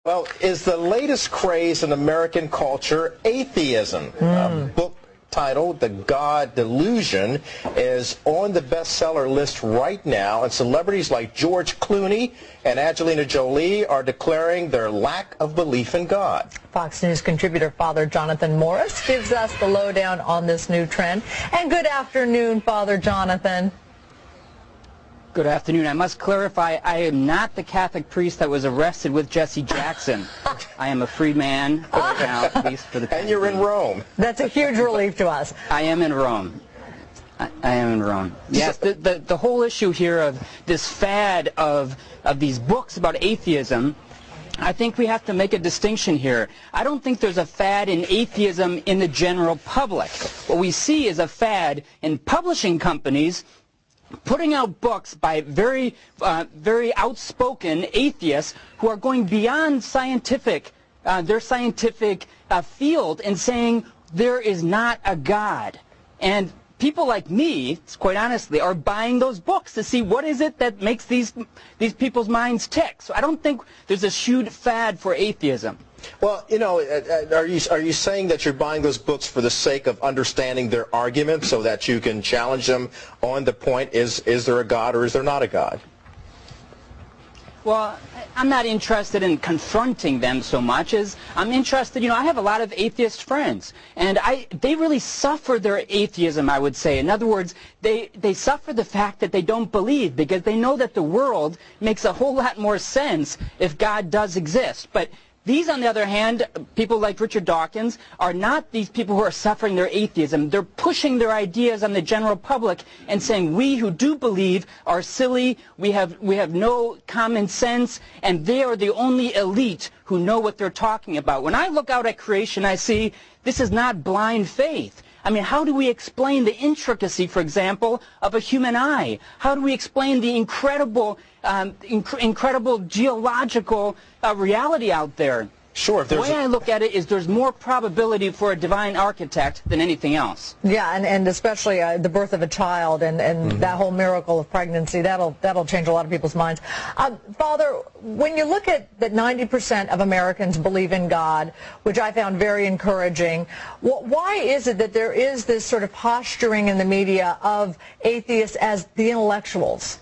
Well, is the latest craze in American culture atheism? A book titled The God Delusion is on the bestseller list right now, and celebrities like George Clooney and Angelina Jolie are declaring their lack of belief in God. Fox News contributor Father Jonathan Morris gives us the lowdown on this new trend. And good afternoon, Father Jonathan. Good afternoon. I must clarify, I am not the Catholic priest that was arrested with Jesse Jackson. I am a free man now, at least for the time. And you're in Rome. That's a huge relief to us. I am in Rome. I am in Rome. Yes, the whole issue here of this fad of these books about atheism, I think we have to make a distinction here. I don't think there's a fad in atheism in the general public. What we see is a fad in publishing companies putting out books by very outspoken atheists who are going beyond their scientific field and saying there is not a God. And people like me, quite honestly, are buying those books to see what is it that makes these people's minds tick. So I don't think there's a huge fad for atheism. Well, you know, are you saying that you're buying those books for the sake of understanding their argument so that you can challenge them on the point, is there a God or is there not a God? Well, I'm not interested in confronting them so much as I'm interested, I have a lot of atheist friends, and they really suffer their atheism, I would say. In other words, they suffer the fact that they don't believe because they know that the world makes a whole lot more sense if God does exist. But these, on the other hand, people like Richard Dawkins, are not these people who are suffering their atheism. They're pushing their ideas on the general public and saying we who do believe are silly, we have no common sense, and they are the only elite who know what they're talking about. When I look out at creation, I see this is not blind faith. I mean, how do we explain the intricacy, for example, of a human eye? How do we explain the incredible geological reality out there? Sure. The way I look at it is there's more probability for a divine architect than anything else. Yeah, and especially the birth of a child and that whole miracle of pregnancy, that'll change a lot of people's minds. Father, when you look at that 90% of Americans believe in God, which I found very encouraging, why is it that there is this sort of posturing in the media of atheists as the intellectuals?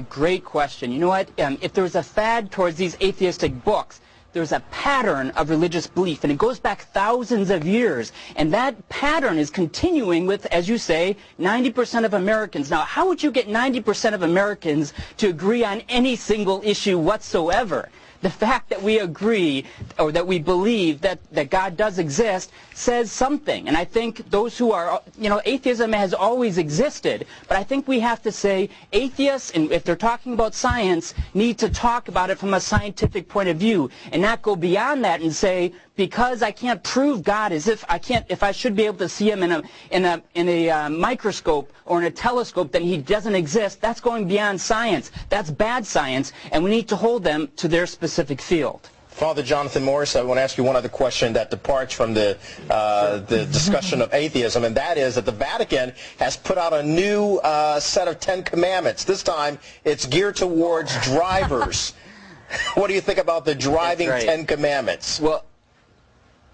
Great question. You know what? If there's a fad towards these atheistic books, there's a pattern of religious belief, and it goes back thousands of years. And that pattern is continuing with, as you say, 90% of Americans. Now, how would you get 90% of Americans to agree on any single issue whatsoever? The fact that we agree or that we believe that God does exist says something. And I think those who are, atheism has always existed, but I think we have to say atheists, and if they're talking about science, need to talk about it from a scientific point of view and not go beyond that and say, because I can't prove God as if I should be able to see him in a microscope or in a telescope, then he doesn't exist. That's going beyond science. That's bad science, and we need to hold them to their specific field. Father Jonathan Morris, I want to ask you one other question that departs from the discussion of atheism, and that is that the Vatican has put out a new set of 10 commandments. This time, it's geared towards drivers. What do you think about the driving 10 commandments?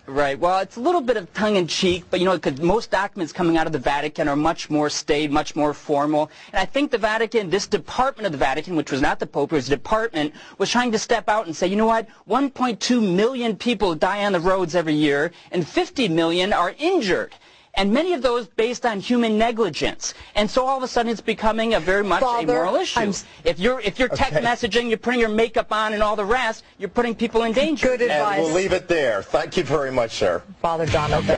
Right. Well, it's a little bit of tongue-in-cheek, but, because most documents coming out of the Vatican are much more staid, much more formal. And I think the Vatican, this department of the Vatican, which was not the Pope, it was a department, was trying to step out and say, you know what, 1.2 million people die on the roads every year, and 50 million are injured. And many of those based on human negligence. And so all of a sudden it's becoming a very much a moral issue. If you're text messaging, you're putting your makeup on and all the rest, you're putting people in danger. Good advice. And we'll leave it there. Thank you very much, sir. Father Jonathan.